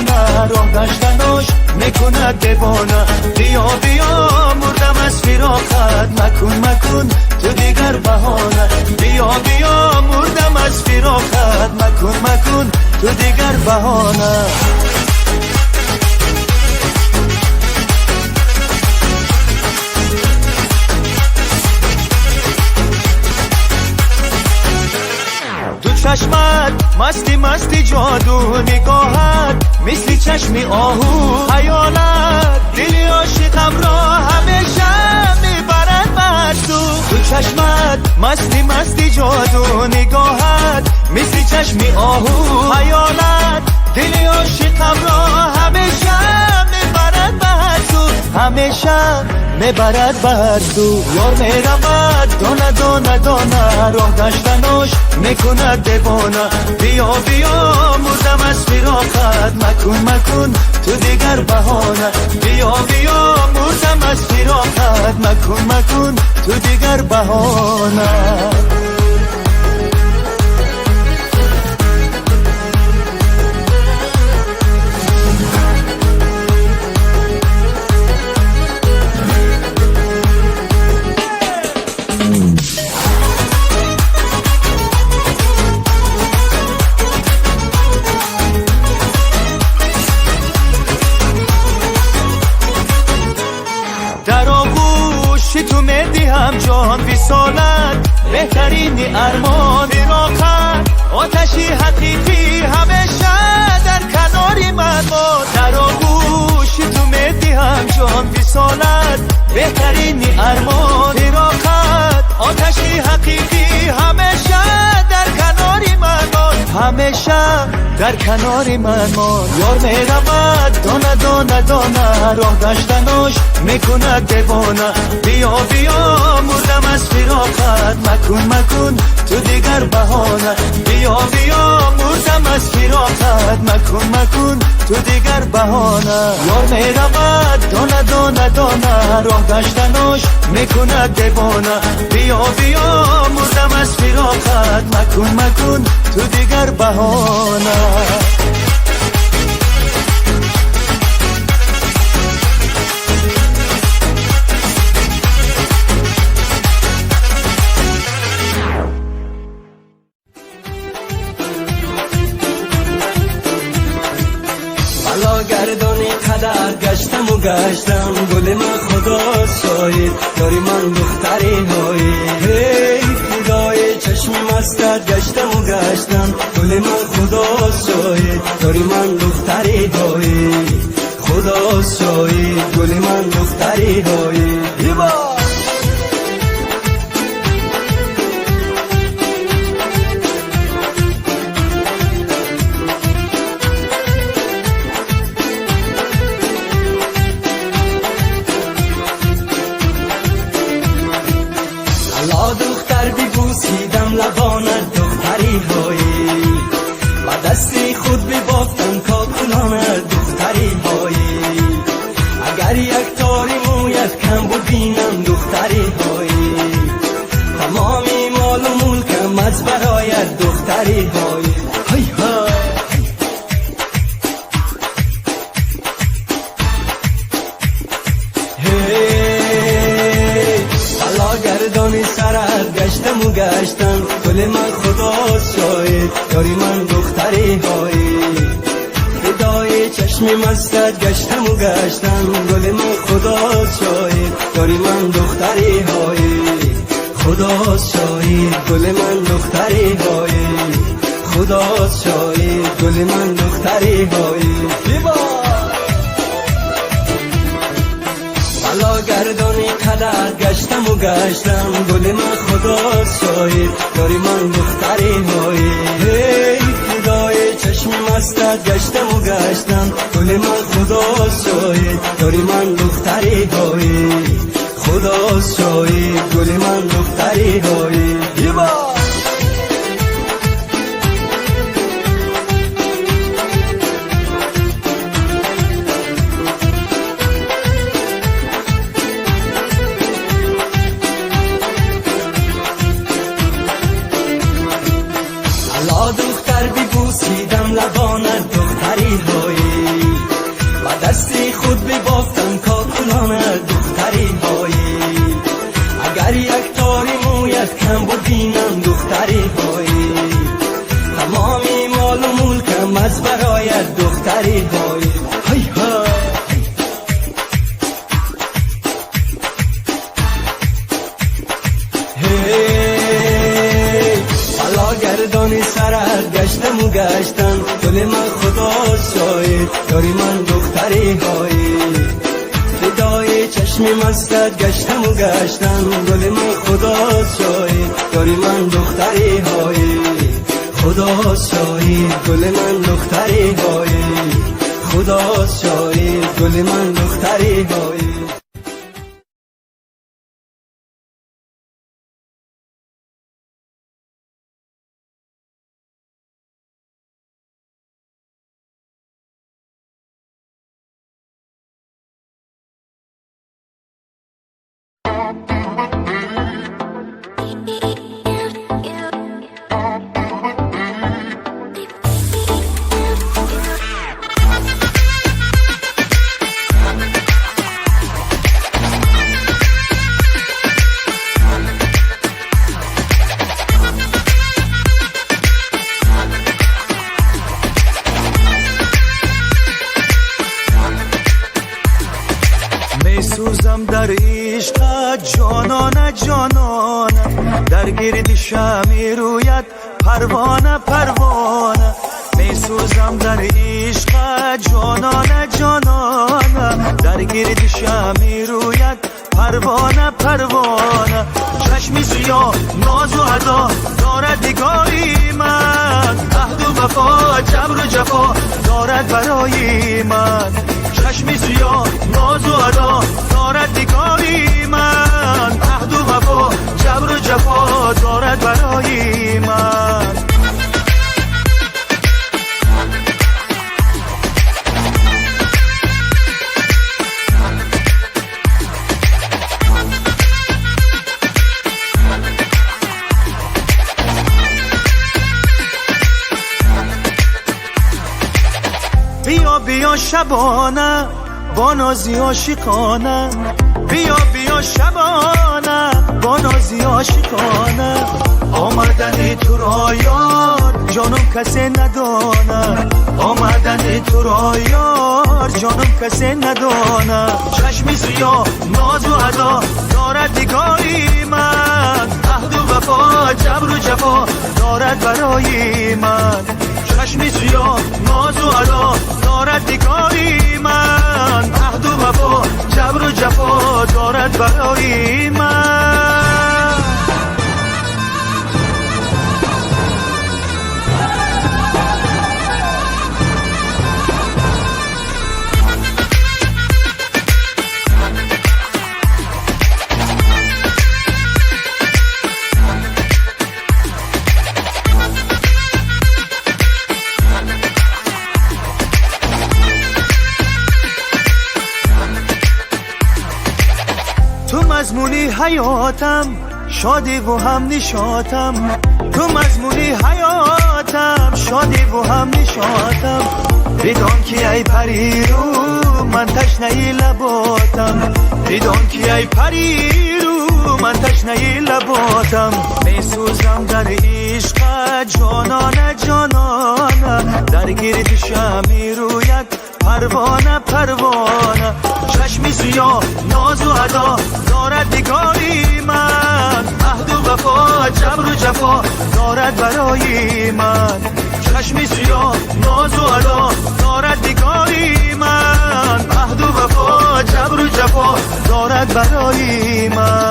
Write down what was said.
دانه راه داشتنش میکند دیوانه. بیا بیا مردم از فراقت مکن تو دیگر بهانه. بیا بیا مردم از فراقت مکن تو دیگر بهانه. دو چشمت مستی جادو، نگاهت مثل چشمی آهو، خیالت دلی عاشقم را همیشه میبرد بر تو. دو چشمت مستی جادو، نگاهت مثل چشمی آهو، خیالت دلی عاشقم را همیشه میبرد بر تو، همیشه میبرد بر تو. یار میرود دانه راه داشتنش میکند دیوانه. بیا بیا مردم از فراقت مکن تو دیگر بهانه. بیا بیا مردم از فراقت مکن تو دیگر بهانه. در آغوش تو میدیم جان وصالت بهترین ارمان. فراقت آتشی حقیقی همیشه در کنار من باد. در آغوش تو میدیم جان وصالت بهترین ارمان. فراقت آتشی حقیقی همیشه در کنار من باد، همیشه در کنار من باد. یار میرود دانه راه داشتنش میکند دیوانه. بیا بیا مردم از فراقت مکن تو دیگر بهانه. بیا بیا مردم از فراقت مکن تو دیگر بهانه. یار میرود دانه راه داشتنش میکند دیوانه. بیا بیا مردم از فراقت مکن تو دیگر بهانه. گردانی قدر گشتم گل من خدا شاید داری من دختری هایی. هی خدای چشم مستت گشتم گل من خدا شاید داری من دختری هایی. خدا شاید گل من دختری هایی. دختر ببوسیدم لبانت دختری هایی، و دستی خود ببافتم کاکنانت دختری هایی. اگر یک تاری مویت کم ببینم دختری هایی، تمامی مال و ملکم از برایت دختری هایی. های های گردانی سرت گشتم گل من خدا شاید داری من دختری هایی. فدای چشم مستت گشتم گل من خدا شاید داری من دختری هایی. خدا شاید گل من دختری هایی. خدا شاید گل من دختری هایی. گردانی قدر گشتم گل من خدا شاید داری من دختری هایی. هی فدای چشم مستت گشتم گل من خدا شاید داری من دختری هایی. خدا شاید گل من دختری هایی. دختر ببوسیدم لبانت دختری هایی، گردان سرت گشتم و گشتم گل من خدا شاید داری من دختری هایی فدای چشم مستت گشتم و گشتم گل من خدا شاید داری من دختری هایی خدا شاید گل من دختری هایی خدا شاید گل من دختری هایی میسوزم در عشقت جانانه جانانه در گرد شمع رویت پروانه پروانه میسوزم در عشقت جانانه جانانه در گرد شمع رویت پروانه پروانه چشمی سیاه ناز و ادا دارد نگاهی من عهد و وفا جبر و جفا دارد برای من چشمی سیاه ناز و ادا دارد نگاهی من عهد و وفا جبر و جفا دارد برای من بیا بیا شبانه با نازی عاشقانه بیا بیا شبانه با نازی عاشقانه آمدن تو را یار جانم کسی ندانه آمدن تو را یار جانم کسی ندانه چشمی سیاه ناز و ادا دارد نگاهی من عهد و وفا جبر و جفا دارد برای من چشمی سیاه ناز و ادا دارد نگاهی من عهد و وفا جبر و جفا دارد برای من تو مضمونی حیاتم شادی و هم نشاتم تو مضمونی حیاتم شادی و هم نشاتم بدان که ای پری رو من تشنه لباتم بدان که ای پری رو من تشنه لباتم میسوزم در عشقت جانانه جانانه در گرد شمع رویت پروانه پروانه چشمی سیاه ناز و ادا دارد نگاهی من عهد و وفا جبر و جفا دارد برای من چشمی سیاه ناز و ادا دارد نگاهی من عهد و وفا جبر و جفا دارد برای من